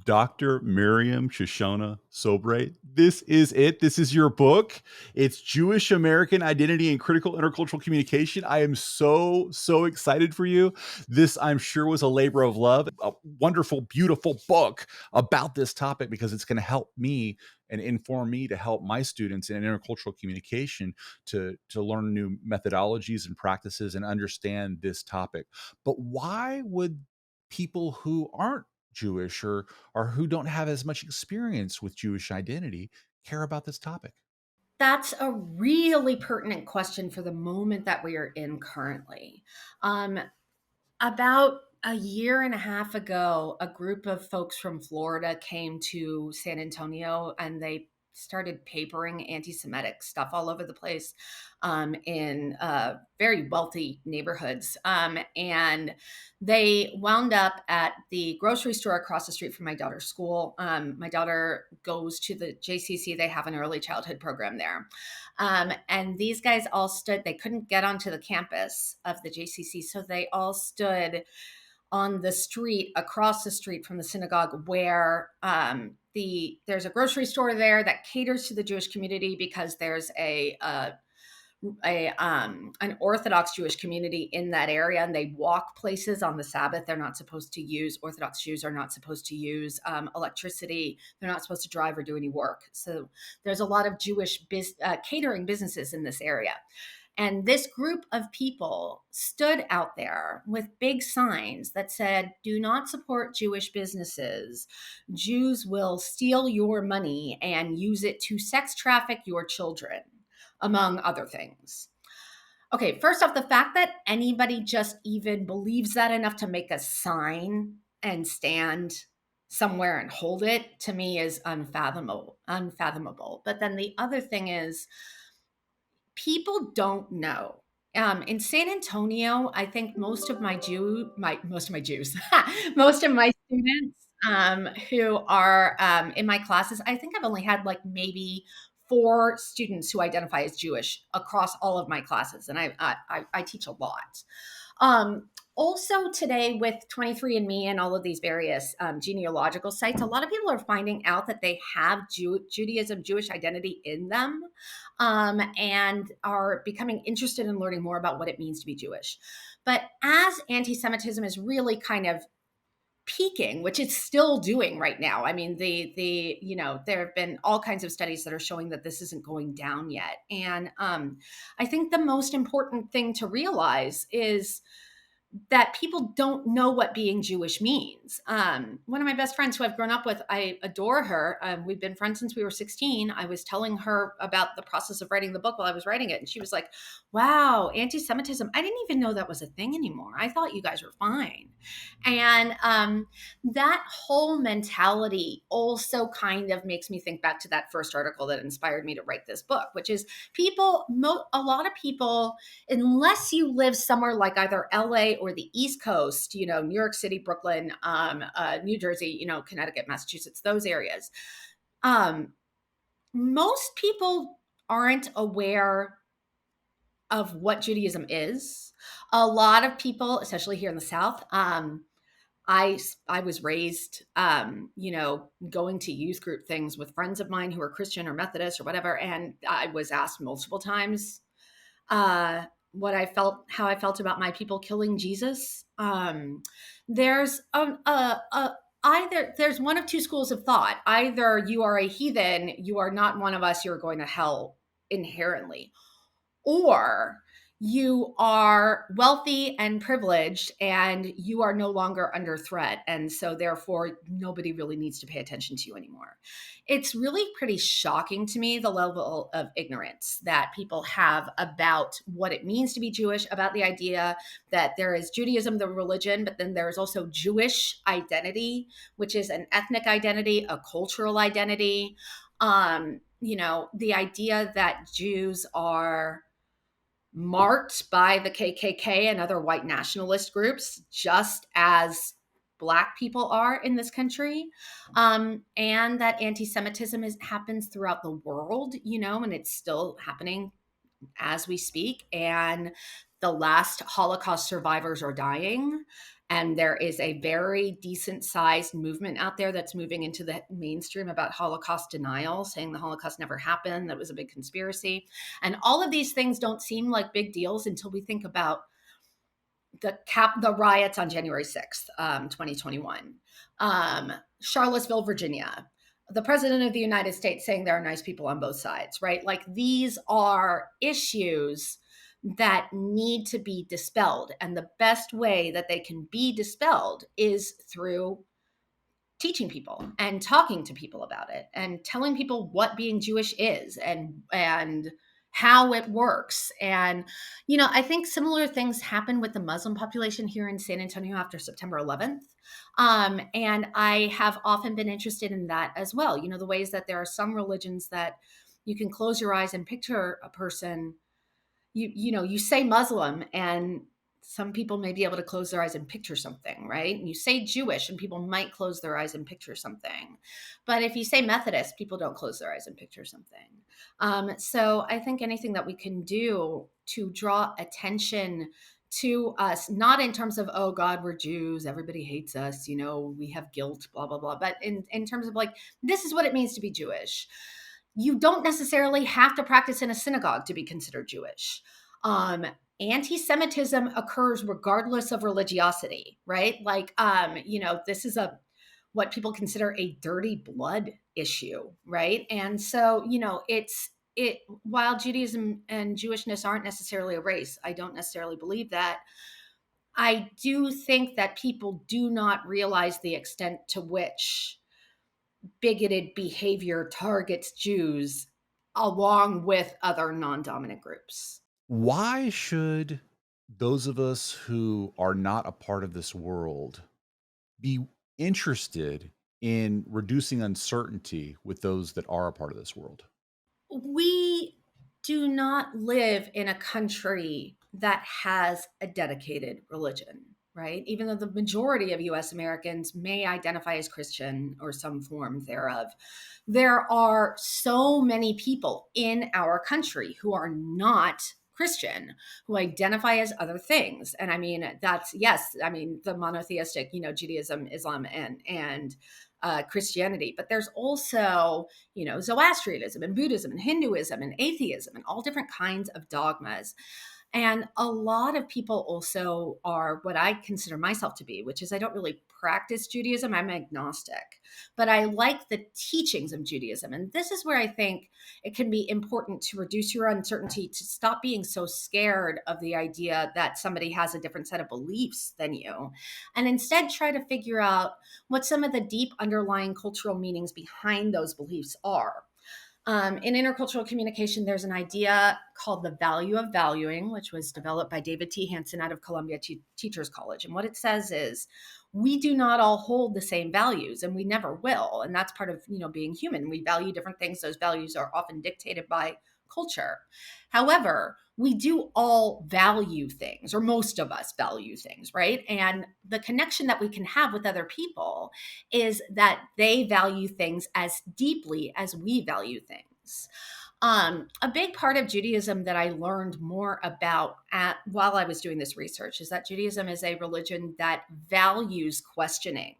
Dr. Miriam Shoshana Sobre. This is it. This is your book. It's Jewish American Identity and Critical Intercultural Communication. I am so excited for you. This, I'm sure, was a labor of love, a wonderful, beautiful book about this topic because it's going to help me and inform me to help my students in intercultural communication to learn new methodologies and practices and understand this topic. But why would people who aren't Jewish or who don't have as much experience with Jewish identity care about this topic? That's a really pertinent question for the moment that we are in currently. Um, about a year and a half ago, a group of folks from Florida came to San Antonio and they started papering anti-Semitic stuff all over the place in very wealthy neighborhoods. And they wound up at the grocery store across the street from my daughter's school. My daughter goes to the JCC. They have an early childhood program there. And these guys all stood, they couldn't get onto the campus of the JCC. So they all stood on the street across the street from the synagogue where there's a grocery store there that caters to the Jewish community because there's an Orthodox Jewish community in that area, and they walk places on the Sabbath. They're not supposed to use Orthodox Jews are not supposed to use electricity. They're not supposed to drive or do any work. So there's a lot of Jewish catering businesses in this area. And this group of people stood out there with big signs that said, "Do not support Jewish businesses. Jews will steal your money and use it to sex traffic your children," among other things. Okay, first off, the fact that anybody just even believes that enough to make a sign and stand somewhere and hold it, to me, is unfathomable. But then the other thing is, people don't know. In San Antonio, I think most of my Jews, most of my students who are in my classes, I think I've only had like maybe 4 students who identify as Jewish across all of my classes, and I teach a lot. Also today with 23andMe and all of these various genealogical sites, a lot of people are finding out that they have Judaism, Jewish identity in them, and are becoming interested in learning more about what it means to be Jewish. But as anti-Semitism is really kind of peaking, which it's still doing right now. I mean, there have been all kinds of studies that are showing that this isn't going down yet. And I think the most important thing to realize is that people don't know what being Jewish means. One of my best friends who I've grown up with, I adore her. We've been friends since we were 16. I was telling her about the process of writing the book while I was writing it. And she was like, "Wow, anti-Semitism. I didn't even know that was a thing anymore. I thought you guys were fine." And that whole mentality also kind of makes me think back to that first article that inspired me to write this book, which is a lot of people, unless you live somewhere like either LA or the East Coast, New York City, Brooklyn, New Jersey, Connecticut, Massachusetts, those areas, most people aren't aware of what Judaism is. A lot of people, especially here in the South, I was raised, going to youth group things with friends of mine who are Christian or Methodist or whatever, and I was asked multiple times how I felt about my people killing Jesus. There's either there's one of two schools of thought. Either you are a heathen, you are not one of us, you're going to hell inherently, or you are wealthy and privileged and you are no longer under threat. And so therefore nobody really needs to pay attention to you anymore. It's really pretty shocking to me, the level of ignorance that people have about what it means to be Jewish, about the idea that there is Judaism, the religion, but then there's also Jewish identity, which is an ethnic identity, a cultural identity. The idea that Jews are marked by the KKK and other white nationalist groups, just as Black people are in this country, and that anti-Semitism happens throughout the world, and it's still happening as we speak. And the last Holocaust survivors are dying. And there is a very decent sized movement out there that's moving into the mainstream about Holocaust denial, saying the Holocaust never happened, that was a big conspiracy. And all of these things don't seem like big deals until we think about the riots on January 6th, 2021, Charlottesville, Virginia, the president of the United States saying there are nice people on both sides, right? Like these are issues that need to be dispelled. And the best way that they can be dispelled is through teaching people and talking to people about it and telling people what being Jewish is and how it works. And I think similar things happen with the Muslim population here in San Antonio after September 11th. And I have often been interested in that as well. The ways that there are some religions that you can close your eyes and picture a person. You say Muslim, and some people may be able to close their eyes and picture something, right? And you say Jewish and people might close their eyes and picture something. But if you say Methodist, people don't close their eyes and picture something. So I think anything that we can do to draw attention to us, not in terms of, oh God, we're Jews, everybody hates us, we have guilt, blah, blah, blah, but in terms of like, this is what it means to be Jewish. You don't necessarily have to practice in a synagogue to be considered Jewish. Um, Anti-Semitism occurs regardless of religiosity, right? Like, this is what people consider a dirty blood issue, right? And so, while Judaism and Jewishness aren't necessarily a race, I don't necessarily believe that. I do think that people do not realize the extent to which bigoted behavior targets Jews along with other non-dominant groups. Why should those of us who are not a part of this world be interested in reducing uncertainty with those that are a part of this world? We do not live in a country that has a dedicated religion, right? Even though the majority of US Americans may identify as Christian or some form thereof, there are so many people in our country who are not Christian, who identify as other things. And I mean, the monotheistic, Judaism, Islam, and Christianity, but there's also, Zoroastrianism and Buddhism and Hinduism and atheism and all different kinds of dogmas. And a lot of people also are what I consider myself to be, which is I don't really practice Judaism. I'm agnostic, but I like the teachings of Judaism. And this is where I think it can be important to reduce your uncertainty, to stop being so scared of the idea that somebody has a different set of beliefs than you, and instead try to figure out what some of the deep underlying cultural meanings behind those beliefs are. In intercultural communication, there's an idea called the value of valuing, which was developed by David T. Hansen out of Columbia Teachers College. And what it says is, we do not all hold the same values, and we never will. And that's part of being human. We value different things. Those values are often dictated by culture. However, we do all value things, or most of us value things, right? And the connection that we can have with other people is that they value things as deeply as we value things. A big part of Judaism that I learned more about while I was doing this research is that Judaism is a religion that values questioning.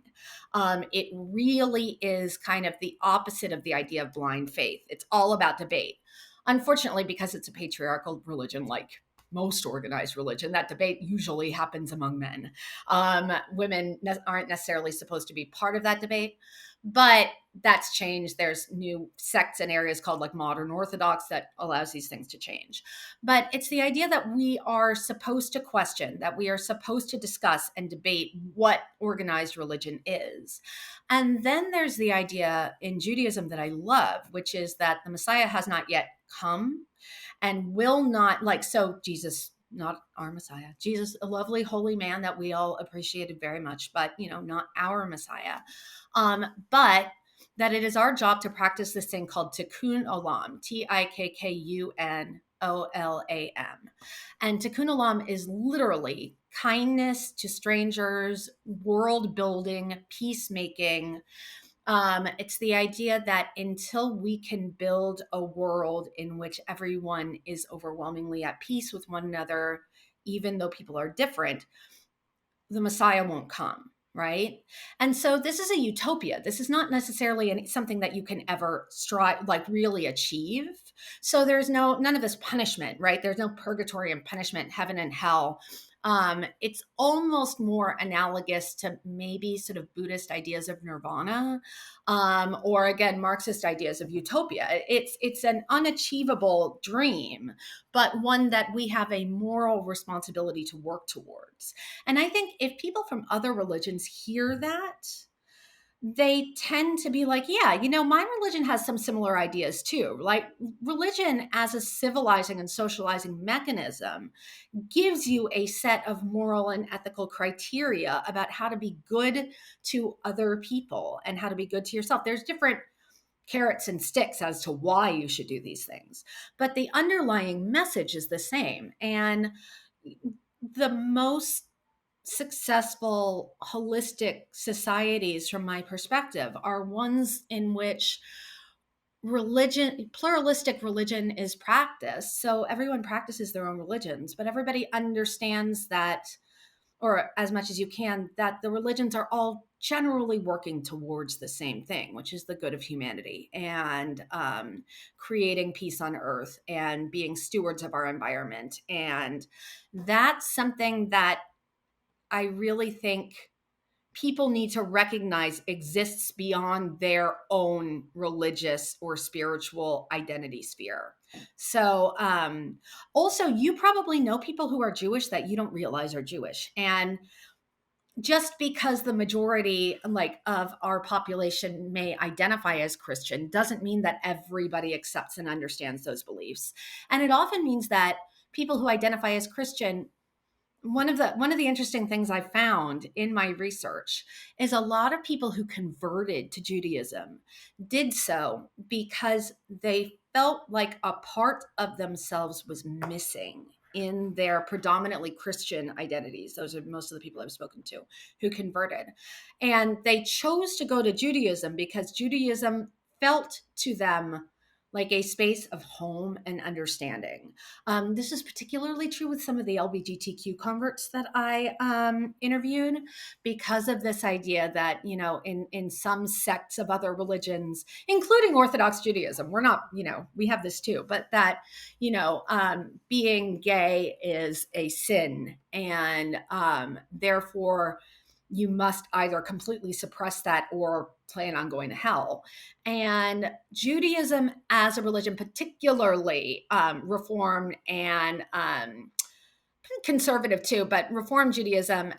It really is kind of the opposite of the idea of blind faith. It's all about debate. Unfortunately, because it's a patriarchal religion, like most organized religion, that debate usually happens among men. Women aren't necessarily supposed to be part of that debate, but that's changed. There's new sects and areas called like modern Orthodox that allows these things to change. But it's the idea that we are supposed to question, that we are supposed to discuss and debate what organized religion is. And then there's the idea in Judaism that I love, which is that the Messiah has not yet come and will not, so Jesus, not our Messiah, Jesus, a lovely holy man that we all appreciated very much, but not our Messiah. But that it is our job to practice this thing called Tikkun Olam, Tikkun Olam. And Tikkun Olam is literally kindness to strangers, world building, peacemaking. It's the idea that until we can build a world in which everyone is overwhelmingly at peace with one another, even though people are different, the Messiah won't come, right? And so this is a utopia. This is not necessarily something that you can ever strive, like really achieve. So there's none of this punishment, right? There's no purgatory and punishment, heaven and hell. It's almost more analogous to maybe sort of Buddhist ideas of nirvana, or again Marxist ideas of utopia. It's an unachievable dream, but one that we have a moral responsibility to work towards. And I think if people from other religions hear that, they tend to be like, yeah, my religion has some similar ideas too. Like religion as a civilizing and socializing mechanism gives you a set of moral and ethical criteria about how to be good to other people and how to be good to yourself. There's different carrots and sticks as to why you should do these things, but the underlying message is the same. And the most successful holistic societies, from my perspective, are ones in which pluralistic religion is practiced. So everyone practices their own religions, but everybody understands that, or as much as you can, that the religions are all generally working towards the same thing, which is the good of humanity and creating peace on earth and being stewards of our environment. And that's something that I really think people need to recognize exists beyond their own religious or spiritual identity sphere. So, also, you probably know people who are Jewish that you don't realize are Jewish. And just because the majority like of our population may identify as Christian doesn't mean that everybody accepts and understands those beliefs. And it often means that people who identify as Christian, one of the interesting things I found in my research is a lot of people who converted to Judaism did so because they felt like a part of themselves was missing in their predominantly Christian identities. Those are most of the people I've spoken to who converted. And they chose to go to Judaism because Judaism felt to them like a space of home and understanding. This is particularly true with some of the LGBTQ converts that I interviewed, because of this idea that, in some sects of other religions, including Orthodox Judaism, we're not, we have this too, but that, being gay is a sin. And therefore, you must either completely suppress that or plan on going to hell. And Judaism as a religion, particularly Reform and conservative too, but Reform Judaism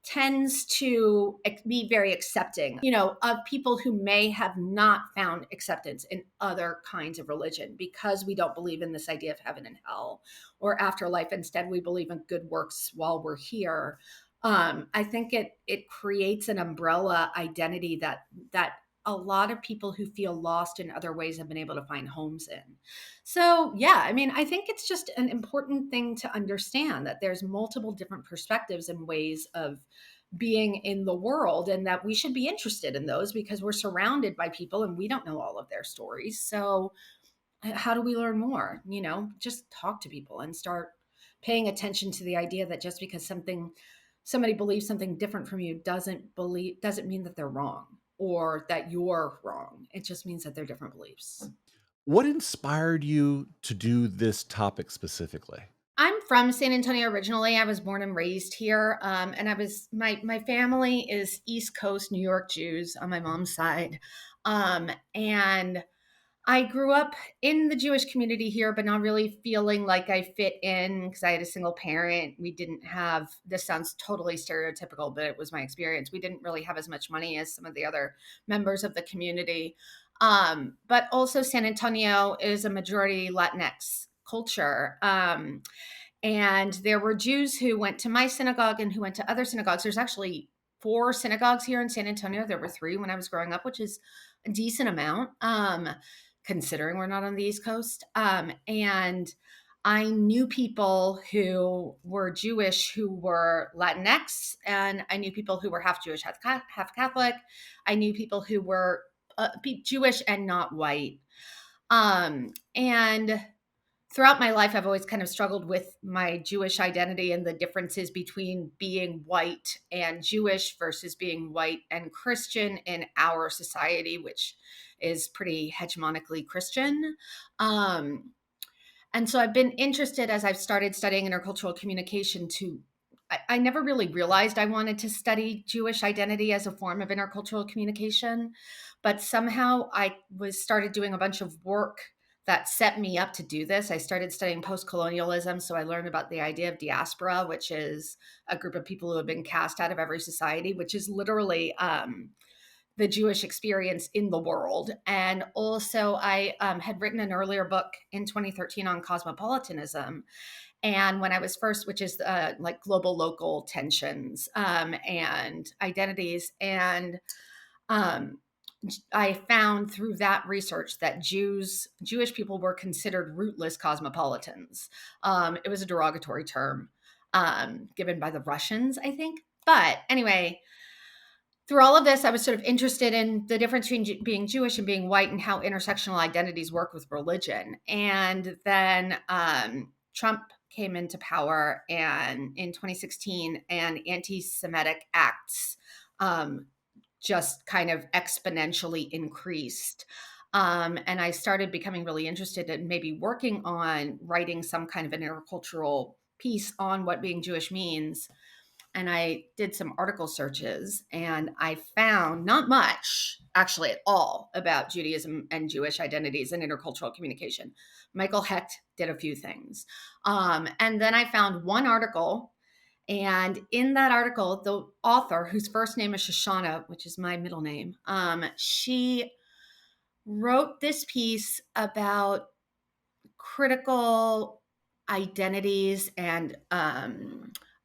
tends to be very accepting, of people who may have not found acceptance in other kinds of religion because we don't believe in this idea of heaven and hell or afterlife. Instead, we believe in good works while we're here. I think it creates an umbrella identity that a lot of people who feel lost in other ways have been able to find homes in. So, yeah, I mean, I think it's just an important thing to understand that there's multiple different perspectives and ways of being in the world, and that we should be interested in those because we're surrounded by people and we don't know all of their stories. So, how do we learn more? Just talk to people and start paying attention to the idea that just because somebody believes something different from you doesn't mean that they're wrong or that you're wrong. It just means that they're different beliefs. What inspired you to do this topic specifically? I'm from San Antonio originally. I was born and raised here, and my family is East Coast New York Jews on my mom's side, and I grew up in the Jewish community here, but not really feeling like I fit in because I had a single parent. We didn't have, this sounds totally stereotypical, but it was my experience. We didn't really have as much money as some of the other members of the community. But also, San Antonio is a majority Latinx culture. And there were Jews who went to my synagogue and who went to other synagogues. There's actually 4 synagogues here in San Antonio. There were 3 when I was growing up, which is a decent amount, considering we're not on the East Coast. And I knew people who were Jewish who were Latinx, and I knew people who were half Jewish, half Catholic. I knew people who were Jewish and not white. And throughout my life, I've always kind of struggled with my Jewish identity and the differences between being white and Jewish versus being white and Christian in our society, which is pretty hegemonically Christian. Um, and so I've been interested as I've started studying intercultural communication to I never really realized I wanted to study Jewish identity as a form of intercultural communication, but somehow I was started doing a bunch of work that set me up to do this. I started studying postcolonialism, so I learned about the idea of diaspora, which is a group of people who have been cast out of every society, which is literally the Jewish experience in the world. And also, I had written an earlier book in 2013 on cosmopolitanism. And when I was first, which is like global local tensions and identities. And um, I found through that research that Jewish people were considered rootless cosmopolitans. It was a derogatory term given by the Russians, I think. But anyway, through all of this, I was sort of interested in the difference between being Jewish and being white and how intersectional identities work with religion. And then Trump came into power and in 2016, and anti-Semitic acts um, just kind of exponentially increased. And I started becoming really interested in maybe working on writing some kind of an intercultural piece on what being Jewish means, and I did some article searches and I found not much actually at all about Judaism and Jewish identities and intercultural communication. Michael Hecht did a few things. And then I found one article. And in that article, the author, whose first name is Shoshana, which is my middle name, she wrote this piece about critical identities and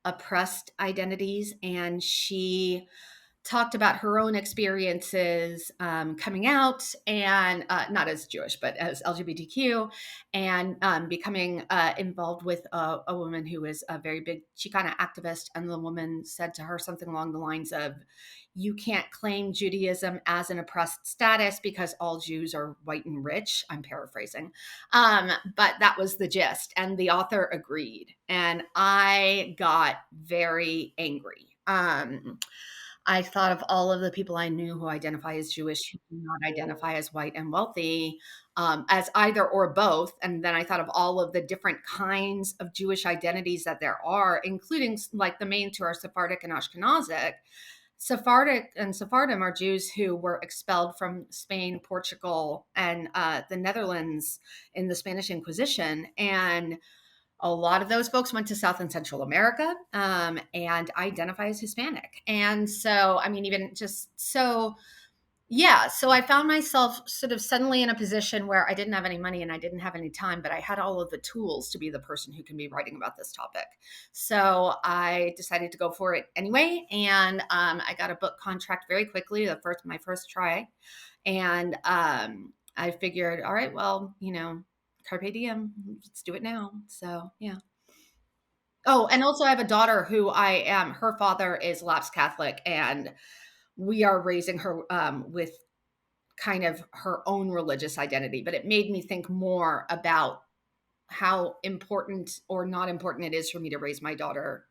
oppressed identities. And she talked about her own experiences coming out and not as Jewish, but as LGBTQ, and becoming involved with a woman who was a very big Chicana activist. And the woman said to her something along the lines of, "You can't claim Judaism as an oppressed status because all Jews are white and rich." I'm paraphrasing. But that was the gist. And the author agreed. And I got very angry. I thought of all of the people I knew who identify as Jewish, who do not identify as white and wealthy, as either or both. And then I thought of all of the different kinds of Jewish identities that there are, including like the main two are Sephardic and Ashkenazic. Sephardic and Sephardim are Jews who were expelled from Spain, Portugal, and the Netherlands in the Spanish Inquisition. And a lot of those folks went to South and Central America and identify as Hispanic. And so, I mean, even just so, yeah. So I found myself sort of suddenly in a position where I didn't have any money and I didn't have any time, but I had all of the tools to be the person who can be writing about this topic. So I decided to go for it anyway. And I got a book contract very quickly, my first try. And I figured, all right, well, carpe diem, let's do it now. So yeah. Oh, and also I have a daughter who her father is lapsed Catholic, and we are raising her with kind of her own religious identity. But it made me think more about how important or not important it is for me to raise my daughter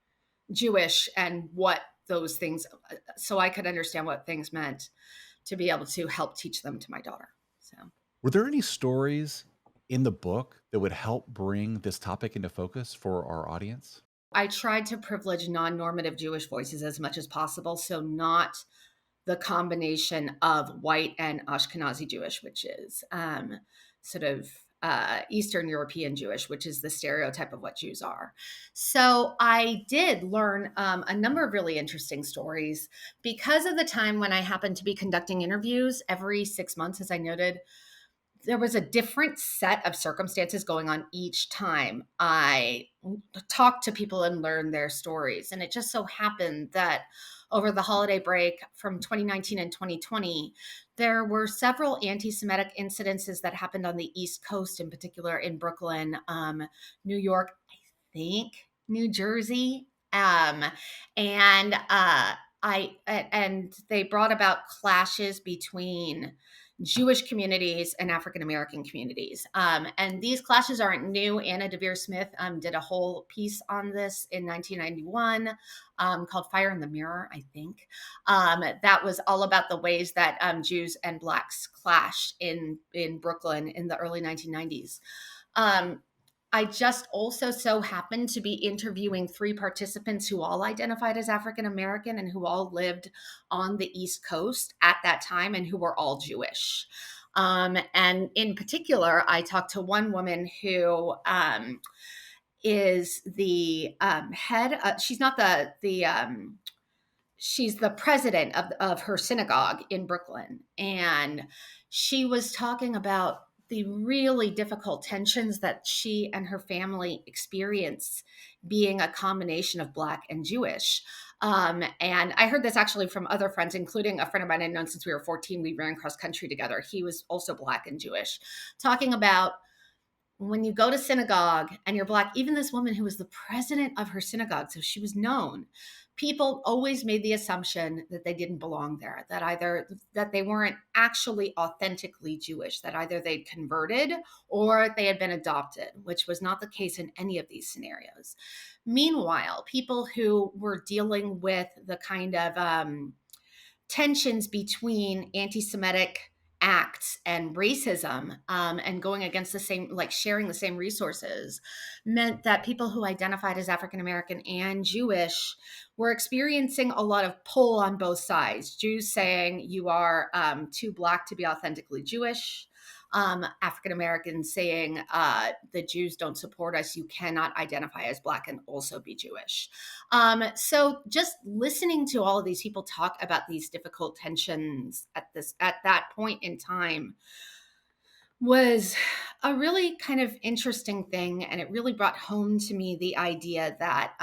Jewish and what those things, so I could understand what things meant to be able to help teach them to my daughter. So. Were there any stories in the book that would help bring this topic into focus for our audience? I tried to privilege non-normative Jewish voices as much as possible, so not the combination of white and Ashkenazi Jewish, which is sort of Eastern European Jewish, which is the stereotype of what Jews are. So I did learn a number of really interesting stories because of the time when I happened to be conducting interviews every 6 months, as I noted. There was a different set of circumstances going on each time I talked to people and learned their stories. And it just so happened that over the holiday break from 2019 and 2020, there were several anti Semitic incidences that happened on the East Coast, in particular in Brooklyn, New York, I think, New Jersey. And and they brought about clashes between Jewish communities and African American communities. And these clashes aren't new. Anna Devere Smith did a whole piece on this in 1991 called Fire in the Mirror, I think. That was all about the ways that Jews and Blacks clashed in Brooklyn in the early 1990s. Um, I just also so happened to be interviewing three participants who all identified as African American and who all lived on the East Coast at that time and who were all Jewish. And in particular, I talked to one woman who is the head. She's not the she's the president of her synagogue in Brooklyn. And she was talking about the really difficult tensions that she and her family experience being a combination of Black and Jewish. And I heard this actually from other friends, including a friend of mine I'd known since we were 14. We ran cross country together. He was also Black and Jewish, talking about when you go to synagogue and you're Black. Even this woman who was the president of her synagogue, so she was known, people always made the assumption that they didn't belong there, that either that they weren't actually authentically Jewish, that either they'd converted or they had been adopted, which was not the case in any of these scenarios. Meanwhile, people who were dealing with the kind of tensions between anti-Semitic acts and racism, and going against the same, like sharing the same resources, meant that people who identified as African American and Jewish were experiencing a lot of pull on both sides. Jews saying you are too Black to be authentically Jewish. African Americans saying the Jews don't support us. You cannot identify as Black and also be Jewish. So just listening to all of these people talk about these difficult tensions at that point in time was a really kind of interesting thing, and it really brought home to me the idea that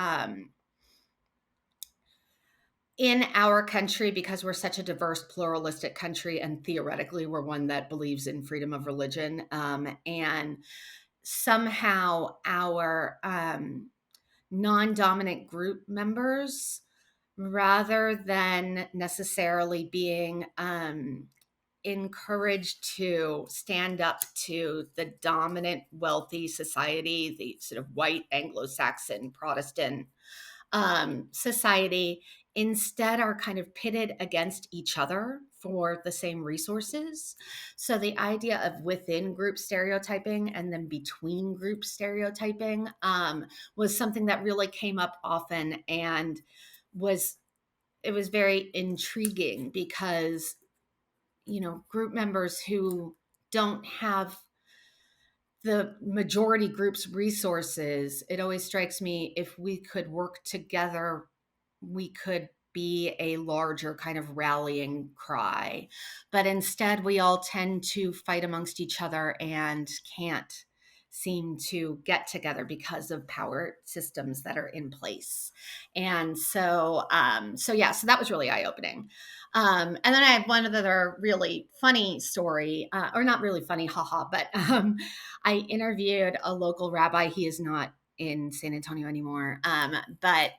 in our country, because we're such a diverse, pluralistic country, and theoretically we're one that believes in freedom of religion, and somehow our non-dominant group members, rather than necessarily being encouraged to stand up to the dominant wealthy society, the sort of white Anglo-Saxon Protestant society, instead are kind of pitted against each other for the same resources. So the idea of within group stereotyping and then between group stereotyping was something that really came up often, and it was very intriguing because, you know, group members who don't have the majority group's resources, it always strikes me, if we could work together, we could be a larger kind of rallying cry. But instead, we all tend to fight amongst each other and can't seem to get together because of power systems that are in place. And so yeah, so that was really eye-opening. And then I have one other really funny story, or not really funny, haha, but I interviewed a local rabbi. He is not in San Antonio anymore. But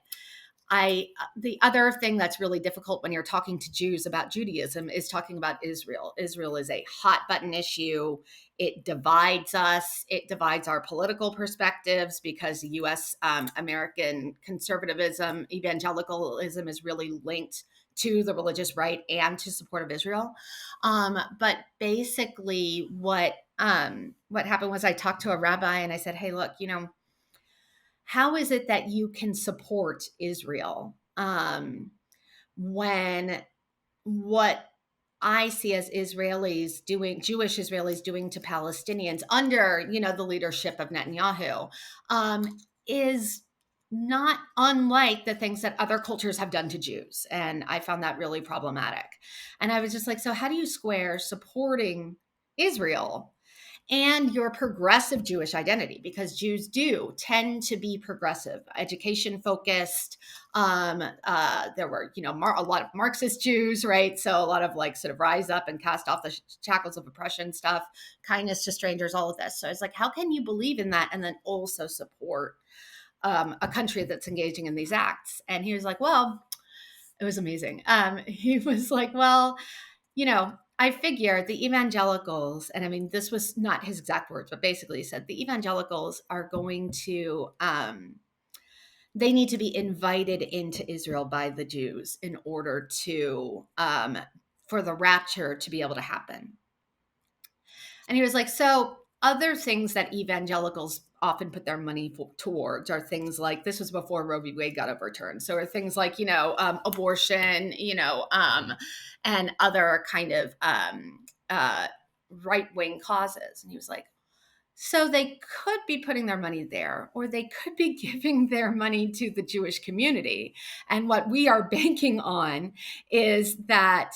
the other thing that's really difficult when you're talking to Jews about Judaism is talking about Israel. Israel is a hot button issue. It divides us. It divides our political perspectives because U.S. American conservatism, evangelicalism is really linked to the religious right and to support of Israel. But basically, what happened was I talked to a rabbi and I said, "Hey, look, you know, how is it that you can support Israel when what I see as Israelis doing, Jewish Israelis doing to Palestinians under, you know, the leadership of Netanyahu, is not unlike the things that other cultures have done to Jews?" And I found that really problematic. And I was just like, so how do you square supporting Israel and your progressive Jewish identity? Because Jews do tend to be progressive, education focused. There were, you know, a lot of Marxist Jews, right? So a lot of like sort of rise up and cast off the shackles of oppression stuff, kindness to strangers, all of this. So I was like, how can you believe in that and then also support a country that's engaging in these acts? And he was like, well, It was amazing. He was like, well, I figure the evangelicals, and I mean, this was not his exact words, but basically he said the evangelicals are going to, they need to be invited into Israel by the Jews in order to, for the rapture to be able to happen. And he was like, so other things that evangelicals often put their money towards are things like, this was before Roe v. Wade got overturned. So are things like, abortion, and other kind of right wing causes. And he was like, so they could be putting their money there, or they could be giving their money to the Jewish community. And what we are banking on is that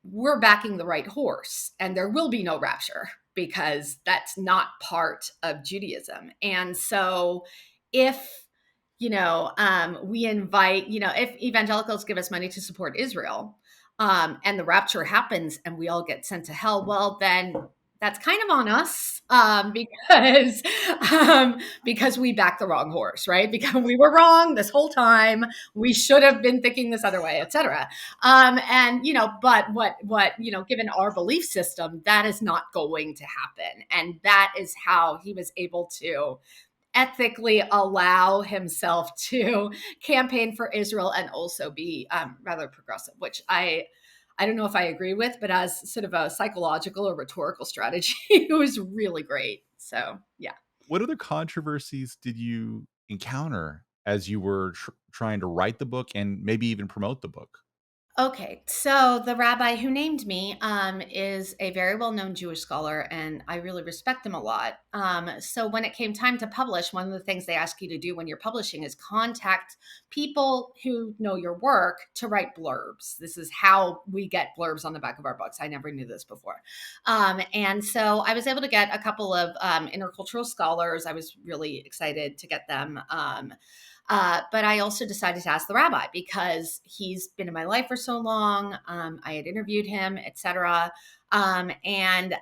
we're backing the right horse and there will be no rapture because that's not part of Judaism. And so if, we invite, if evangelicals give us money to support Israel, and the rapture happens and we all get sent to hell, well, then that's kind of on us, because we backed the wrong horse, right? Because we were wrong this whole time. We should have been thinking this other way, etc. And but what given our belief system, that is not going to happen, and that is how he was able to ethically allow himself to campaign for Israel and also be rather progressive, which I don't know if I agree with, but as sort of a psychological or rhetorical strategy, it was really great. So yeah. What other controversies did you encounter as you were trying to write the book and maybe even promote the book? Okay, so the rabbi who named me is a very well known Jewish scholar, and I really respect him a lot. So when it came time to publish, one of the things they ask you to do when you're publishing is contact people who know your work to write blurbs. This is how we get blurbs on the back of our books. I never knew this before. And so I was able to get a couple of intercultural scholars. I was really excited to get them. But I also decided to ask the rabbi because he's been in my life for so long. I had interviewed him, etc. And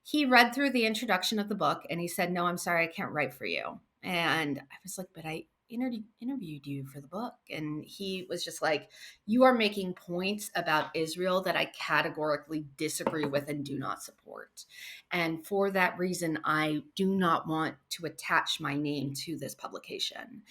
he read through the introduction of the book and he said, "No, I'm sorry, I can't write for you." And I was like, "But I interviewed you for the book." And he was just like, "You are making points about Israel that I categorically disagree with and do not support. And for that reason, I do not want to attach my name to this publication."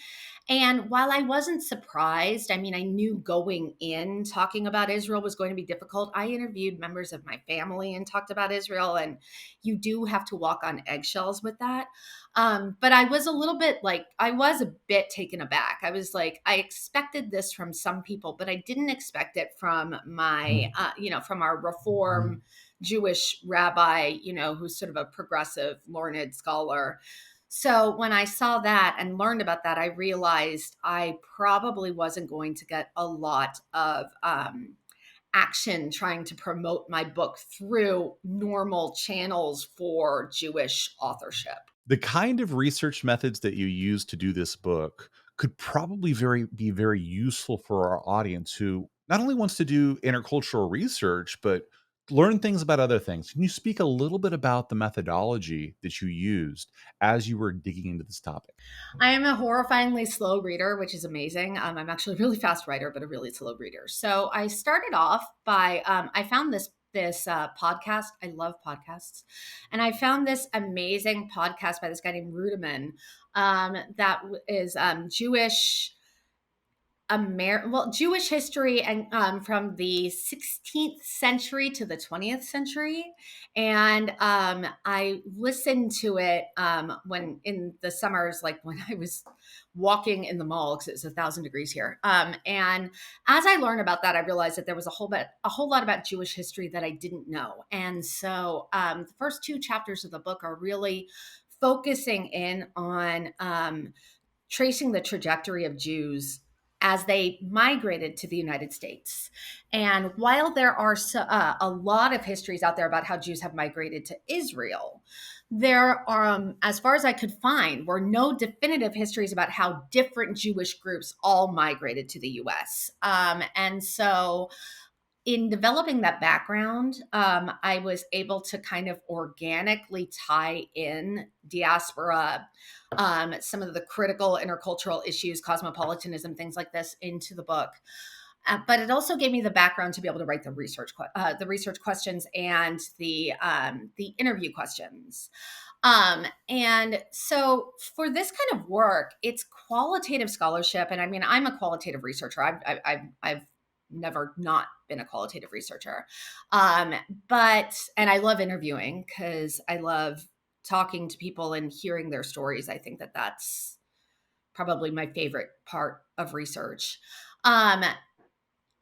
And while I wasn't surprised, I mean, I knew going in talking about Israel was going to be difficult. I interviewed members of my family and talked about Israel, and you do have to walk on eggshells with that. But I was a little bit like, I was a bit taken aback. I was like, I expected this from some people, but I didn't expect it from from our Reform Jewish rabbi, who's sort of a progressive, learned scholar. So when I saw that and learned about that, I realized I probably wasn't going to get a lot of action trying to promote my book through normal channels for Jewish authorship. The kind of research methods that you use to do this book could probably be very useful for our audience who not only wants to do intercultural research, but learn things about other things. Can you speak a little bit about the methodology that you used as you were digging into this topic? I am a horrifyingly slow reader, which is amazing. I'm actually a really fast writer, but a really slow reader. So I started off by I found this podcast. I love podcasts, and I found this amazing podcast by this guy named Ruderman that is Jewish. Jewish history and from the 16th century to the 20th century, and I listened to it when in the summers, like when I was walking in the mall because it's 1,000 degrees here. And as I learned about that, I realized that there was a whole lot about Jewish history that I didn't know, and so the first two chapters of the book are really focusing in on tracing the trajectory of Jews as they migrated to the United States. And while there are a lot of histories out there about how Jews have migrated to Israel, there are, as far as I could find, were no definitive histories about how different Jewish groups all migrated to the US. And so in developing that background, I was able to kind of organically tie in diaspora, some of the critical intercultural issues, cosmopolitanism, things like this into the book. But it also gave me the background to be able to write the research questions and the interview questions. And so for this kind of work, it's qualitative scholarship, and I mean, I'm a qualitative researcher. I've never not been a qualitative researcher, um, but and I love interviewing because I love talking to people and hearing their stories. I think that that's probably my favorite part of research. Um,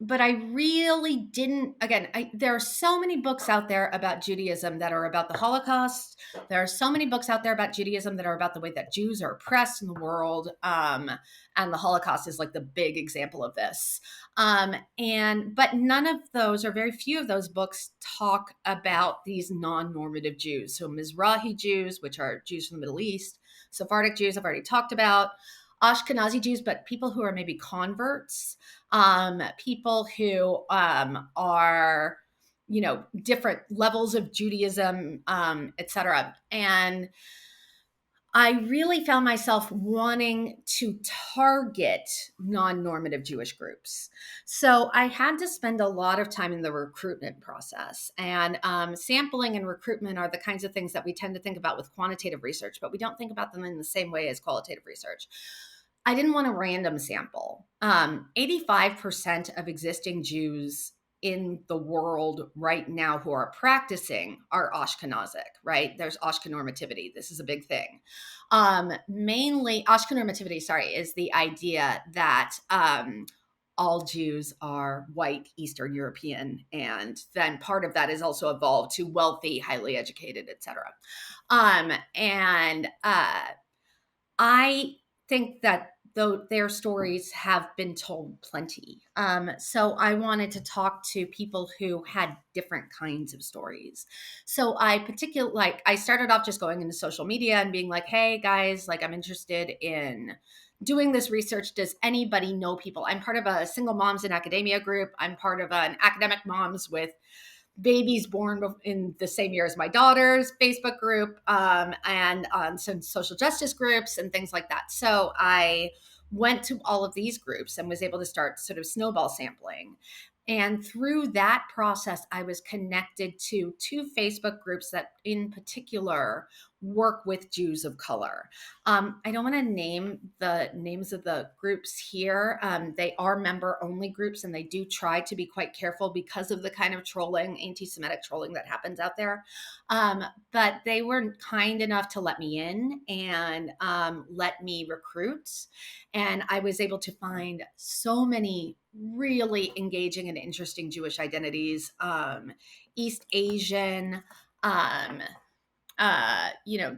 but I really didn't. Again, there are so many books out there about Judaism that are about the Holocaust. There are so many books out there about Judaism that are about the way that Jews are oppressed in the world, and the Holocaust is like the big example of this. And but none of those, or very few of those books, talk about these non-normative Jews. So Mizrahi Jews, which are Jews from the Middle East, Sephardic Jews, I've already talked about. Ashkenazi Jews, but people who are maybe converts, people who are, different levels of Judaism, etc. And I really found myself wanting to target non-normative Jewish groups. So I had to spend a lot of time in the recruitment process. And sampling and recruitment are the kinds of things that we tend to think about with quantitative research, but we don't think about them in the same way as qualitative research. I didn't want a random sample. 85% of existing Jews in the world right now who are practicing are Ashkenazic, right? There's Ashkenormativity. This is a big thing. Mainly, Ashkenormativity, sorry, is the idea that all Jews are white, Eastern European, and then part of that is also evolved to wealthy, highly educated, etc. And I think that though their stories have been told plenty. So I wanted to talk to people who had different kinds of stories. So I started off just going into social media and being like, hey guys, like I'm interested in doing this research. Does anybody know people? I'm part of a single moms in academia group. I'm part of an academic moms with babies born in the same year as my daughter's Facebook group, and on some social justice groups and things like that. So I went to all of these groups and was able to start sort of snowball sampling. And through that process, I was connected to two Facebook groups that, in particular, work with Jews of color. I don't want to name the names of the groups here. They are member only groups, and they do try to be quite careful because of the kind of trolling, anti-Semitic trolling that happens out there. But they were kind enough to let me in and let me recruit. And I was able to find so many really engaging and interesting Jewish identities, East Asian, um,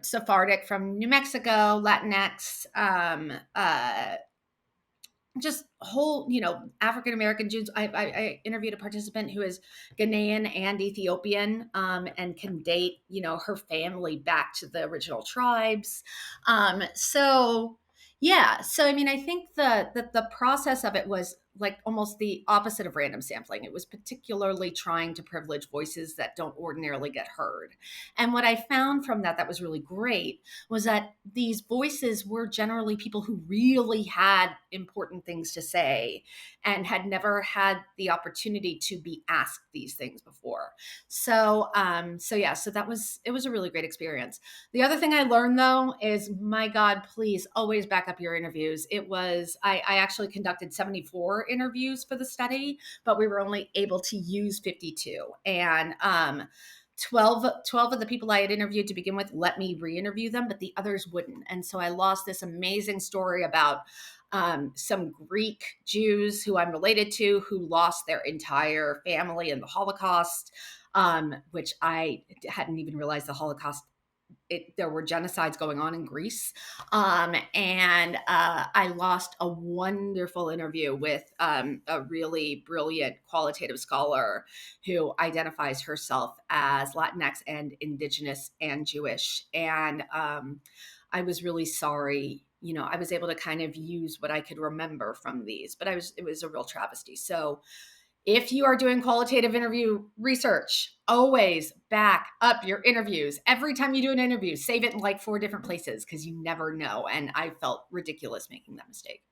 Sephardic from New Mexico, Latinx, just whole, African American Jews. I interviewed a participant who is Ghanaian and Ethiopian, and can date, her family back to the original tribes. So yeah, so I mean, I think the process of it was like almost the opposite of random sampling. It was particularly trying to privilege voices that don't ordinarily get heard. And what I found from that was really great was that these voices were generally people who really had important things to say and had never had the opportunity to be asked these things before. So that was, it was a really great experience. The other thing I learned though is, my God, please always back up your interviews. I actually conducted 74 interviews for the study, but we were only able to use 52. And 12 of the people I had interviewed to begin with let me re-interview them, but the others wouldn't. And so I lost this amazing story about some Greek Jews who I'm related to who lost their entire family in the Holocaust, which I hadn't even realized the Holocaust. There were genocides going on in Greece. And I lost a wonderful interview with a really brilliant qualitative scholar who identifies herself as Latinx and Indigenous and Jewish. And I was really sorry. I was able to kind of use what I could remember from these, but it was a real travesty. So If you are doing qualitative interview research, always back up your interviews. Every time you do an interview, save it in like 4 different places because you never know. And I felt ridiculous making that mistake.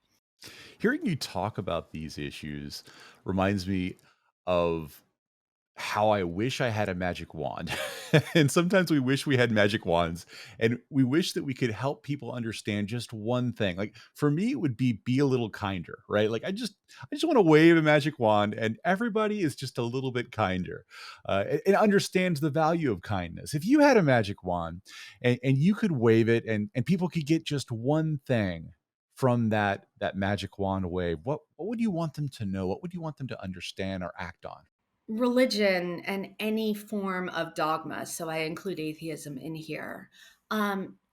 Hearing you talk about these issues reminds me of how I wish I had a magic wand. And sometimes we wish we had magic wands, and we wish that we could help people understand just one thing. Like for me, it would be a little kinder, right? Like I just want to wave a magic wand and everybody is just a little bit kinder, and understands the value of kindness. If you had a magic wand and you could wave it and people could get just one thing from that magic wand wave, what would you want them to know? What would you want them to understand or act on? Religion and any form of dogma, so I include atheism in here.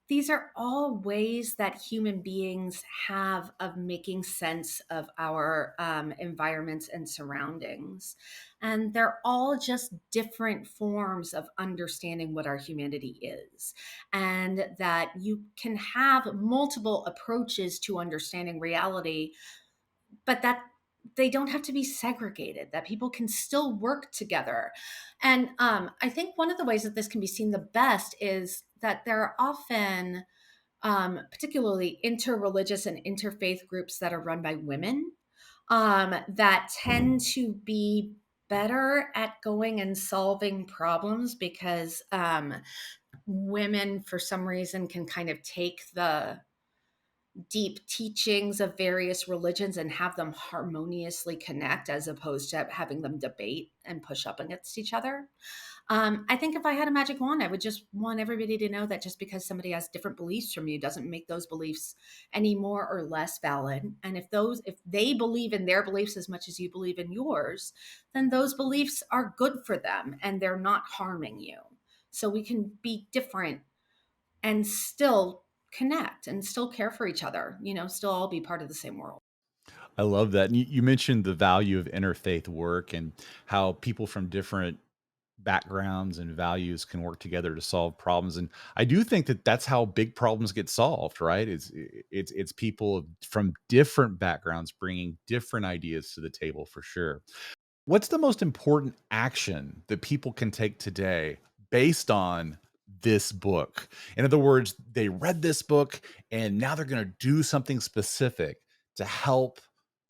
These are all ways that human beings have of making sense of our environments and surroundings. And they're all just different forms of understanding what our humanity is. And that you can have multiple approaches to understanding reality, but that they don't have to be segregated, that people can still work together. And I think one of the ways that this can be seen the best is that there are often, particularly interreligious and interfaith groups that are run by women, that tend to be better at going and solving problems because women, for some reason, can kind of take the deep teachings of various religions and have them harmoniously connect as opposed to having them debate and push up against each other. I think if I had a magic wand, I would just want everybody to know that just because somebody has different beliefs from you doesn't make those beliefs any more or less valid. And if they believe in their beliefs as much as you believe in yours, then those beliefs are good for them and they're not harming you. So we can be different and still connect and still care for each other, still all be part of the same world. I love that. And you mentioned the value of interfaith work and how people from different backgrounds and values can work together to solve problems. And I do think that that's how big problems get solved, right? It's people from different backgrounds bringing different ideas to the table for sure. What's the most important action that people can take today based on this book? In other words, they read this book and now they're going to do something specific to help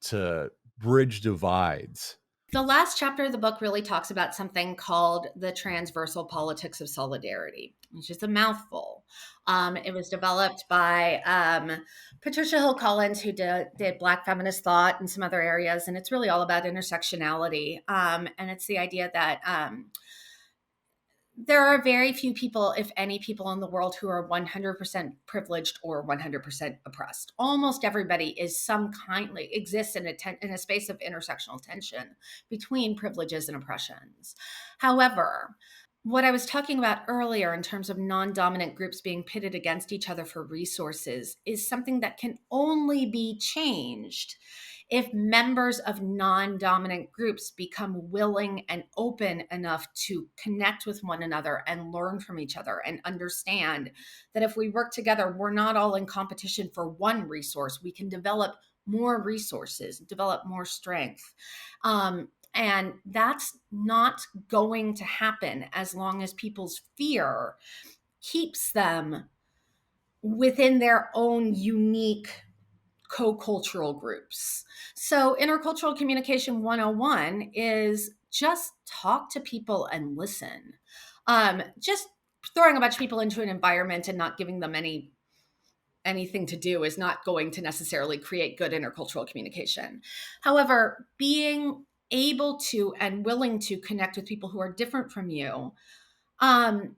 to bridge divides. The last chapter of the book really talks about something called the transversal politics of solidarity, which is a mouthful. It was developed by Patricia Hill Collins, who did Black feminist thought and some other areas, and it's really all about intersectionality. And it's the idea that there are very few people, if any people in the world, who are 100% privileged or 100% oppressed. Almost everybody is some kindly exists in a space of intersectional tension between privileges and oppressions. However, what I was talking about earlier in terms of non-dominant groups being pitted against each other for resources is something that can only be changed if members of non-dominant groups become willing and open enough to connect with one another and learn from each other and understand that if we work together, we're not all in competition for one resource. We can develop more resources, develop more strength. And that's not going to happen as long as people's fear keeps them within their own unique co-cultural groups. So intercultural communication 101 is just talk to people and listen. Just throwing a bunch of people into an environment and not giving them anything to do is not going to necessarily create good intercultural communication. However, being able to and willing to connect with people who are different from you um,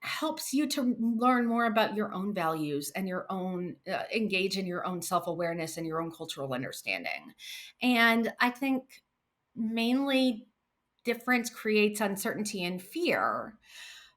helps you to learn more about your own values and your own engage in your own self-awareness and your own cultural understanding. And I think mainly difference creates uncertainty and fear,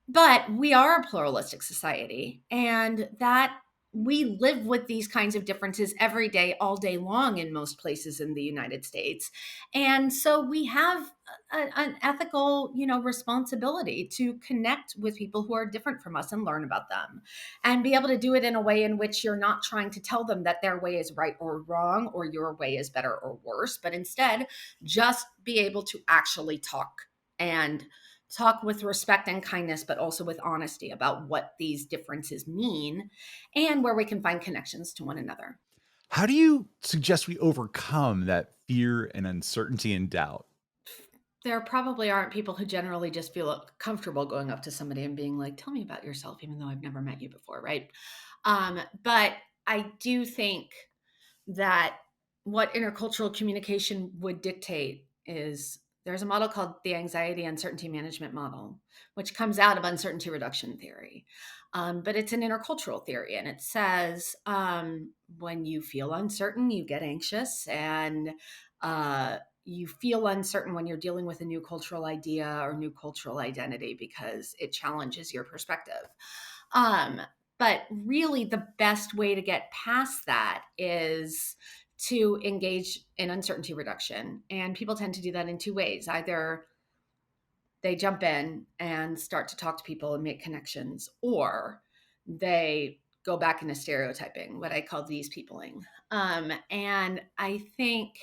but we are a pluralistic society, and that we live with these kinds of differences every day, all day long in most places in the United States. And so we have an ethical, responsibility to connect with people who are different from us and learn about them and be able to do it in a way in which you're not trying to tell them that their way is right or wrong or your way is better or worse, but instead just be able to actually and talk with respect and kindness, but also with honesty about what these differences mean and where we can find connections to one another. How do you suggest we overcome that fear and uncertainty and doubt? There probably aren't people who generally just feel comfortable going up to somebody and being like, tell me about yourself, even though I've never met you before, right? But I do think that what intercultural communication would dictate is there's a model called the anxiety uncertainty management model, which comes out of uncertainty reduction theory. But it's an intercultural theory, and it says when you feel uncertain, you get anxious, and you feel uncertain when you're dealing with a new cultural idea or new cultural identity because it challenges your perspective. Um, but really, the best way to get past that is to engage in uncertainty reduction. And people tend to do that in two ways. Either they jump in and start to talk to people and make connections, or they go back into stereotyping, what I call these peopling. And I think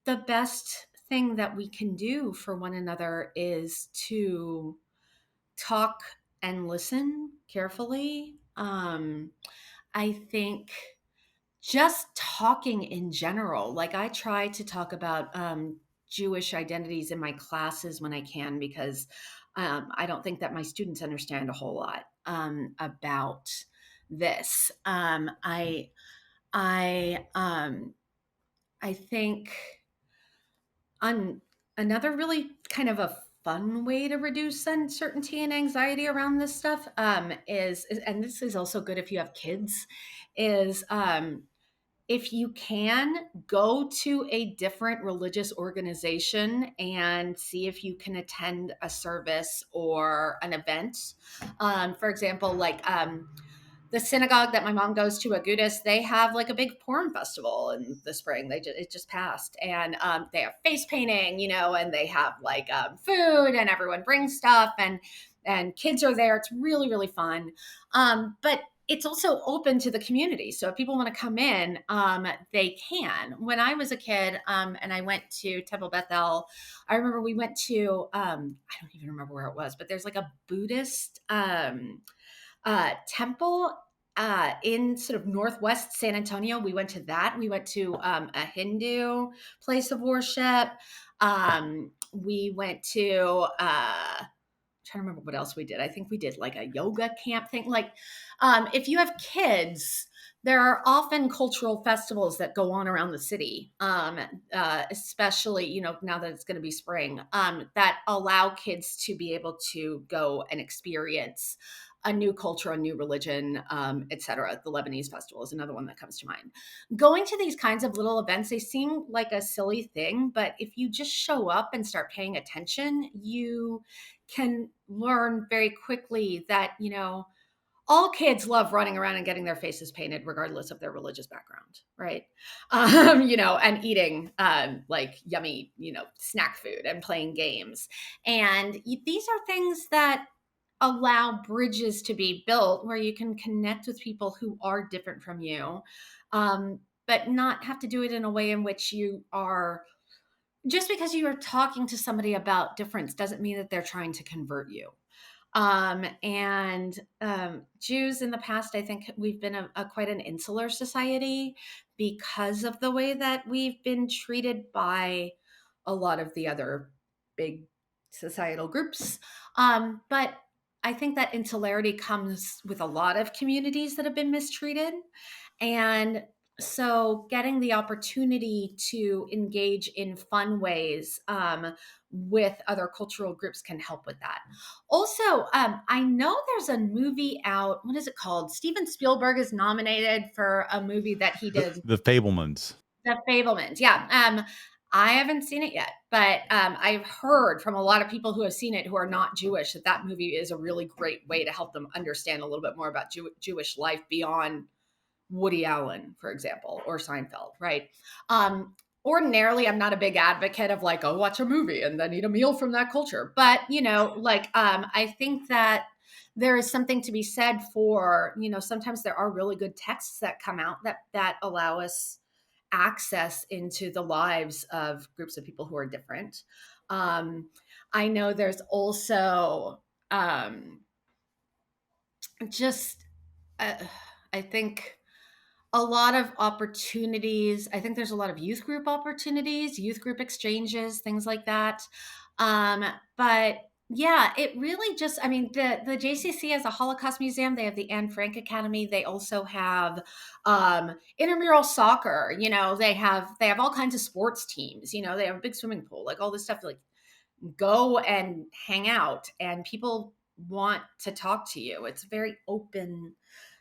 the best thing that we can do for one another is to talk and listen carefully. I think just talking in general, like I try to talk about Jewish identities in my classes when I can, because I don't think that my students understand a whole lot about this. I I think on another really kind of a fun way to reduce uncertainty and anxiety around this stuff and this is also good if you have kids, is if you can go to a different religious organization and see if you can attend a service or an event. For example, like the synagogue that my mom goes to, Agudas, they have like a big porn festival in the spring. It just passed, and they have face painting, and they have like food, and everyone brings stuff, and kids are there. It's really really fun, but it's also open to the community. So if people want to come in, they can. When I was a kid, and I went to Temple Bethel, I remember we went to I don't even remember where it was, but there's like a Buddhist temple in sort of northwest San Antonio. We went to that. We went to a Hindu place of worship. We went to trying to remember what else we did. I think we did like a yoga camp thing. Like, if you have kids, there are often cultural festivals that go on around the city, especially, now that it's going to be spring, that allow kids to be able to go and experience a new culture, a new religion, etc. The Lebanese festival is another one that comes to mind. Going to these kinds of little events, they seem like a silly thing, but if you just show up and start paying attention, you can learn very quickly that, all kids love running around and getting their faces painted regardless of their religious background, right? And eating like yummy, snack food and playing games. And these are things that allow bridges to be built where you can connect with people who are different from you, but not have to do it in a way in which you are, just because you are talking to somebody about difference doesn't mean that they're trying to convert you. And Jews in the past, I think we've been a quite an insular society because of the way that we've been treated by a lot of the other big societal groups. But I think that insularity comes with a lot of communities that have been mistreated. And so getting the opportunity to engage in fun ways with other cultural groups can help with that. Also, I know there's a movie out. What is it called? Steven Spielberg is nominated for a movie that he did, The Fablemans. The Fablemans. Yeah. I haven't seen it yet, but I've heard from a lot of people who have seen it who are not Jewish that movie is a really great way to help them understand a little bit more about Jewish life beyond Woody Allen, for example, or Seinfeld, right? Um, Ordinarily, I'm not a big advocate of like, oh, watch a movie and then eat a meal from that culture. But, I think that there is something to be said for, sometimes there are really good texts that come out that allow us access into the lives of groups of people who are different. Um, I know there's also just, uh, I think a lot of opportunities. I think there's a lot of youth group opportunities, youth group exchanges, things like that. But yeah, it really just, I mean, the JCC has a Holocaust museum. They have the Anne Frank Academy. They also have intramural soccer. They have all kinds of sports teams. They have a big swimming pool, like all this stuff. Like go and hang out, and people want to talk to you. It's a very open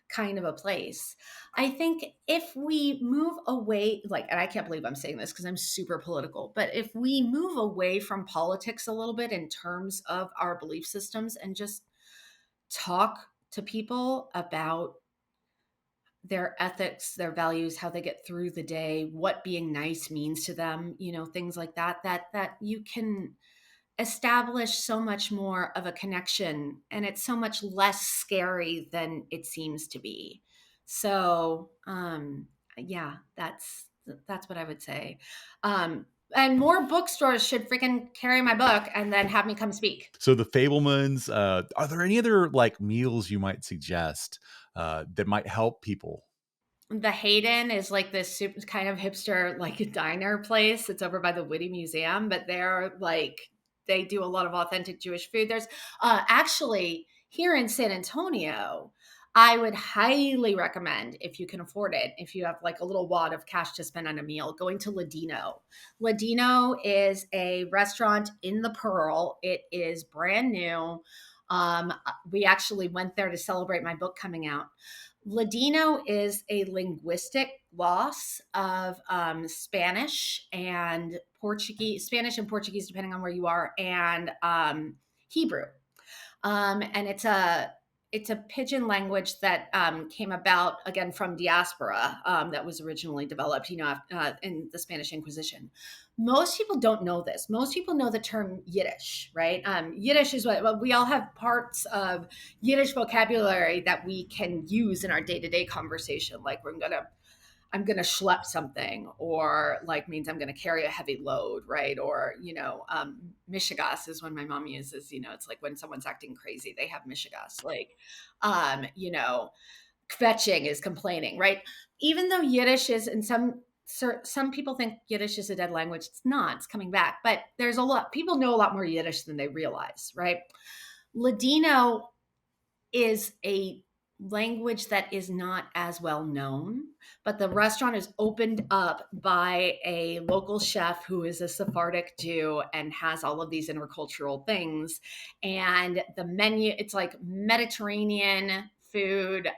kind of a place. I think if we move away, like, and I can't believe I'm saying this because I'm super political, but if we move away from politics a little bit in terms of our belief systems and just talk to people about their ethics, their values, how they get through the day, what being nice means to them, things like that you can establish so much more of a connection, and it's so much less scary than it seems to be. So yeah, that's what I would say. And more bookstores should freaking carry my book and then have me come speak. So the Fablemans, are there any other like meals you might suggest that might help people? The Hayden is like this super kind of hipster, like a diner place. It's over by the Whitty Museum, but they do a lot of authentic Jewish food. There's actually here in San Antonio, I would highly recommend, if you can afford it, if you have like a little wad of cash to spend on a meal, going to Ladino. Ladino is a restaurant in the Pearl. It is brand new. We actually went there to celebrate my book coming out. Ladino is a linguistic loss of Spanish and Portuguese, depending on where you are, and Hebrew. And it's a pidgin language that came about again from diaspora that was originally developed, in the Spanish Inquisition. Most people don't know this. Most people know the term Yiddish, right? Yiddish is what, well, we all have parts of Yiddish vocabulary that we can use in our day to day conversation. Like I'm gonna schlep something, or like means I'm gonna carry a heavy load, right? Or mishigas is when my mom uses, it's like when someone's acting crazy, they have mishigas. Like, kvetching is complaining, right? Even though Yiddish is in some people think Yiddish is a dead language. It's not. It's coming back, but there's a lot. People know a lot more Yiddish than they realize, right? Ladino is a language that is not as well known, but the restaurant is opened up by a local chef who is a Sephardic Jew and has all of these intercultural things. And the menu, it's like Mediterranean food.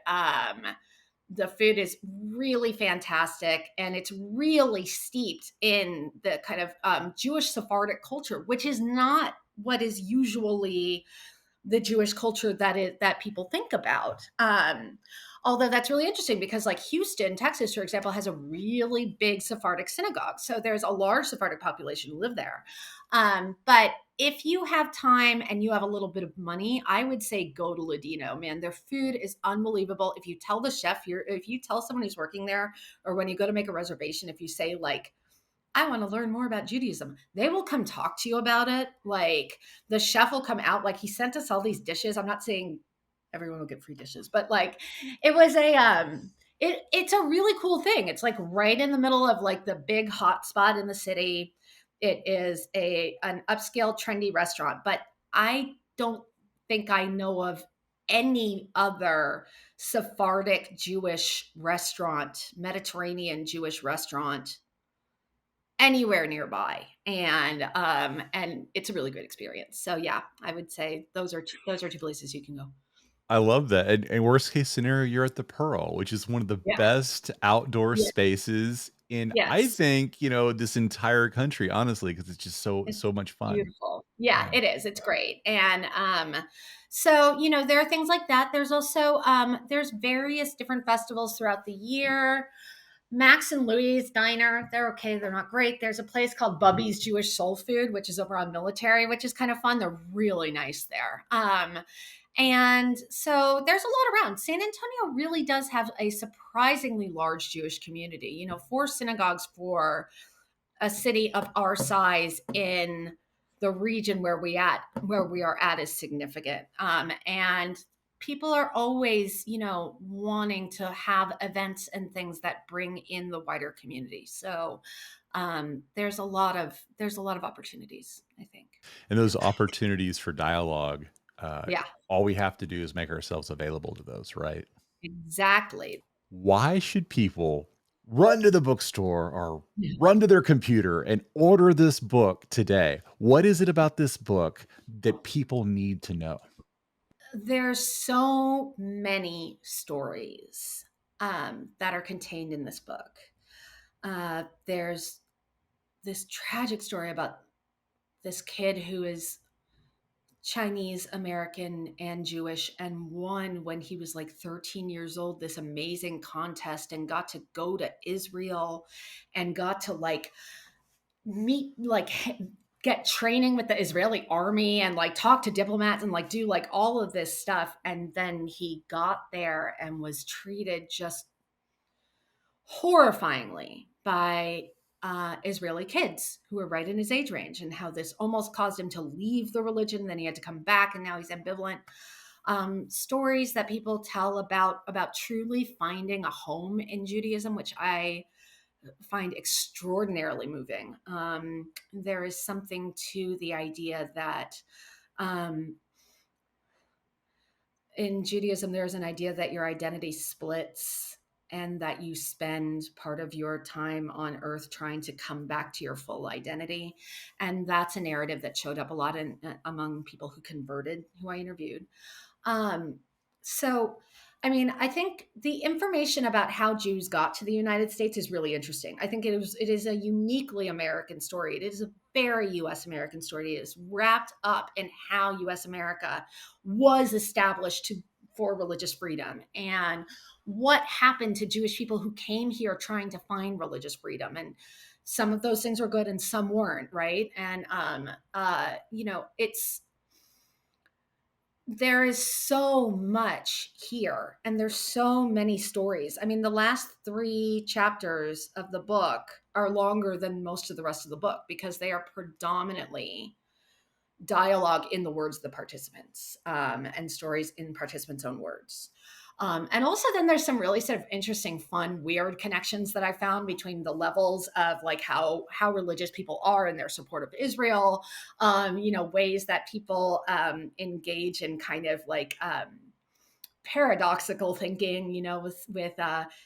The food is really fantastic, and it's really steeped in the kind of Jewish Sephardic culture, which is not what is usually the Jewish culture that people think about. Although that's really interesting because, like Houston, Texas, for example, has a really big Sephardic synagogue, so there's a large Sephardic population who live there. But if you have time and you have a little bit of money, I would say go to Ladino. Man, their food is unbelievable. If you tell the chef, if you tell someone who's working there, or when you go to make a reservation, if you say like, I want to learn more about Judaism, they will come talk to you about it. Like the chef will come out, like he sent us all these dishes. I'm not saying everyone will get free dishes, but like it was it's a really cool thing. It's like right in the middle of like the big hot spot in the city. It is an upscale trendy restaurant, but I don't think I know of any other Sephardic Jewish restaurant, Mediterranean Jewish restaurant anywhere nearby, and it's a really great experience. So yeah, I would say those are two places you can go. I love that. And worst case scenario, you're at the Pearl, which is one of the Yeah. best outdoor Yeah. spaces in, I Yes. think, this entire country, honestly, because it's just so It's much fun. beautiful. Yeah, Yeah. it is. It's great. And so, there are things like that. There's also there's various different festivals throughout the year. Max and Louie's Diner, they're okay. They're not great. There's a place called Bubby's Jewish Soul Food, which is over on Military, which is kind of fun. They're really nice there. And so there's a lot around. San Antonio really does have a surprisingly large Jewish community. 4 synagogues for a city of our size in the region where we are at is significant. And people are always, wanting to have events and things that bring in the wider community. So there's a lot of opportunities, I think. And Yeah. those opportunities for dialogue, Yeah, all we have to do is make ourselves available to those, right? exactly. Why should people run to the bookstore or run to their computer and order this book today? What is it about this book that people need to know? There's so many stories that are contained in this book. There's this tragic story about this kid who is Chinese American and Jewish and won when he was like 13 years old this amazing contest and got to go to Israel and got to like meet like get training with the Israeli army and like talk to diplomats and like do like all of this stuff, and then he got there and was treated just horrifyingly by Israeli kids who were right in his age range, and how this almost caused him to leave the religion. Then he had to come back, and now he's ambivalent. Stories that people tell about truly finding a home in Judaism, which I find extraordinarily moving. There is something to the idea that um, in Judaism, there's an idea that your identity splits and that you spend part of your time on earth trying to come back to your full identity. And that's a narrative that showed up a lot among people who converted, who I interviewed. Um, so, I mean, I think the information about how Jews got to the United States is really interesting. I think it is a uniquely American story. It is a very U.S. American story. It is wrapped up in how U.S. America was established for religious freedom and what happened to Jewish people who came here trying to find religious freedom. And some of those things were good and some weren't, right? And it's there is so much here and there's so many stories. I mean, the last 3 chapters of the book are longer than most of the rest of the book because they are predominantly dialogue in the words of the participants, and stories in participants' own words. And also, then there's some really sort of interesting, fun, weird connections that I found between the levels of like how religious people are in their support of Israel. Ways that people engage in kind of like paradoxical thinking. With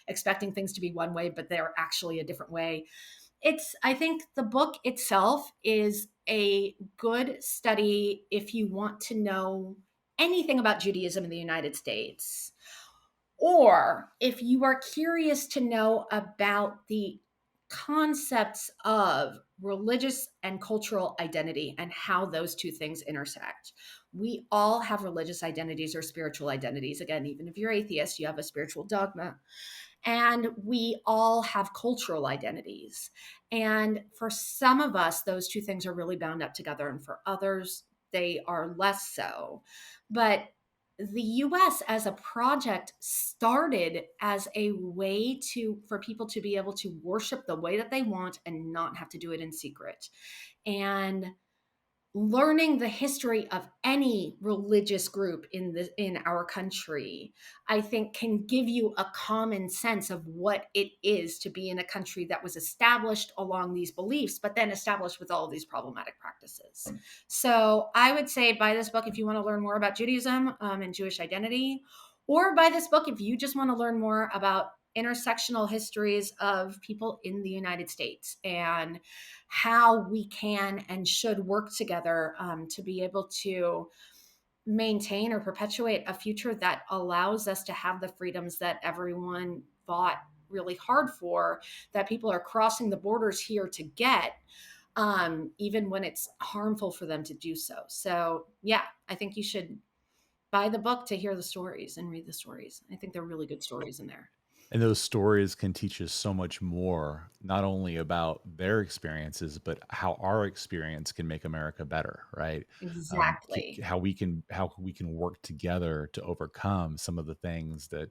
expecting things to be one way, but they're actually a different way. I think the book itself is a good study if you want to know anything about Judaism in the United States, or if you are curious to know about the concepts of religious and cultural identity and how those two things intersect. We all have religious identities or spiritual identities. Again, even if you're atheist, you have a spiritual dogma. And we all have cultural identities. And for some of us, those two things are really bound up together. And for others, they are less so. But the US as a project started as a way for people to be able to worship the way that they want and not have to do it in secret. And learning the history of any religious group in our country, I think, can give you a common sense of what it is to be in a country that was established along these beliefs, but then established with all of these problematic practices. So I would say buy this book if you want to learn more about Judaism and Jewish identity, or buy this book if you just want to learn more about intersectional histories of people in the United States and how we can and should work together to be able to maintain or perpetuate a future that allows us to have the freedoms that everyone fought really hard for, that people are crossing the borders here to get, even when it's harmful for them to do so. So, yeah, I think you should buy the book to hear the stories and read the stories. I think they're really good stories in there. And those stories can teach us so much more, not only about their experiences, but how our experience can make America better, right? Exactly. How we can work together to overcome some of the things that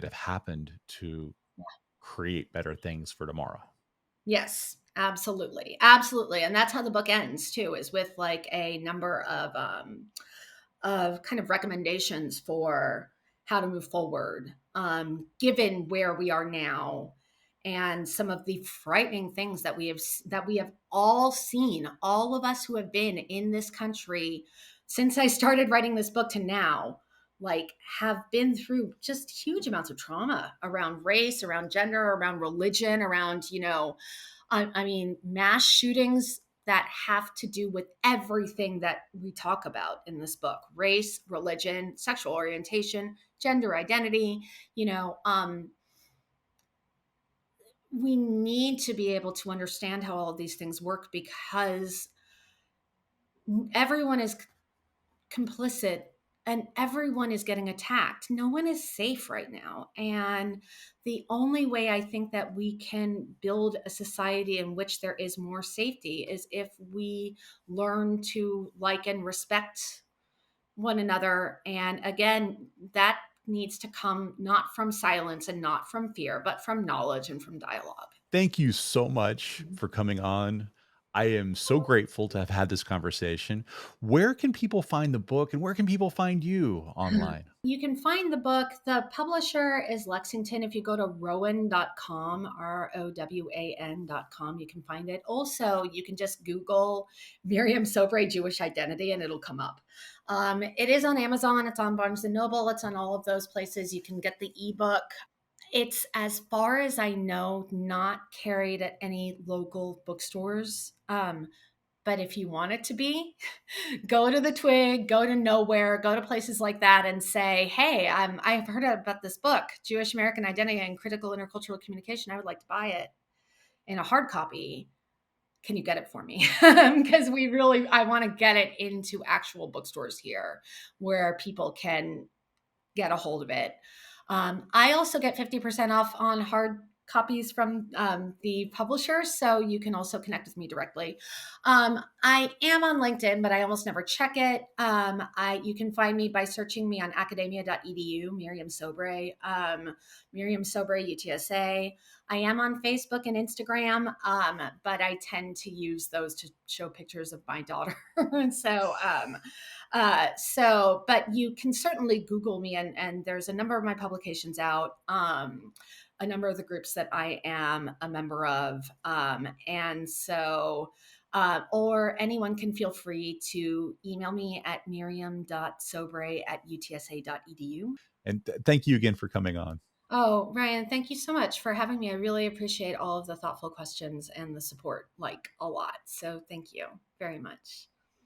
have happened to create better things for tomorrow. Yes, absolutely. Absolutely. And that's how the book ends too, is with like a number of kind of recommendations for how to move forward, given where we are now and some of the frightening things that we have all seen, all of us who have been in this country since I started writing this book to now, like have been through just huge amounts of trauma around race, around gender, around religion, around, I mean, mass shootings that have to do with everything that we talk about in this book: race, religion, sexual orientation, gender identity. You know, we need to be able to understand how all of these things work, because everyone is complicit and everyone is getting attacked. No one is safe right now. And the only way I think that we can build a society in which there is more safety is if we learn to like and respect one another. And again, that needs to come not from silence and not from fear, but from knowledge and from dialogue. Thank you so much for coming on. I am so grateful to have had this conversation. Where can people find the book and where can people find you online? You can find the book. The publisher is Lexington. If you go to rowan.com, rowan.com, you can find it. Also, you can just Google Miriam Sobre Jewish Identity and it'll come up. It is on Amazon, it's on Barnes and Noble, it's on all of those places. You can get the ebook. It's, as far as I know, not carried at any local bookstores. But if you want it to be, go to the Twig, go to Nowhere, go to places like that and say, hey, I've heard about this book, Jewish American Identity and Critical Intercultural Communication. I would like to buy it in a hard copy. Can you get it for me? Because I want to get it into actual bookstores here where people can get a hold of it. I also get 50% off on hard copies from the publisher, so you can also connect with me directly. I am on LinkedIn, but I almost never check it. You can find me by searching me on academia.edu, Miriam Sobre, Miriam Sobre, UTSA. I am on Facebook and Instagram, but I tend to use those to show pictures of my daughter. But you can certainly Google me, and there's a number of my publications out, a number of the groups that I am a member of. Or anyone can feel free to email me at miriam.sobre@utsa.edu. And thank you again for coming on. Oh, Ryan, thank you so much for having me. I really appreciate all of the thoughtful questions and the support, like a lot. So thank you very much.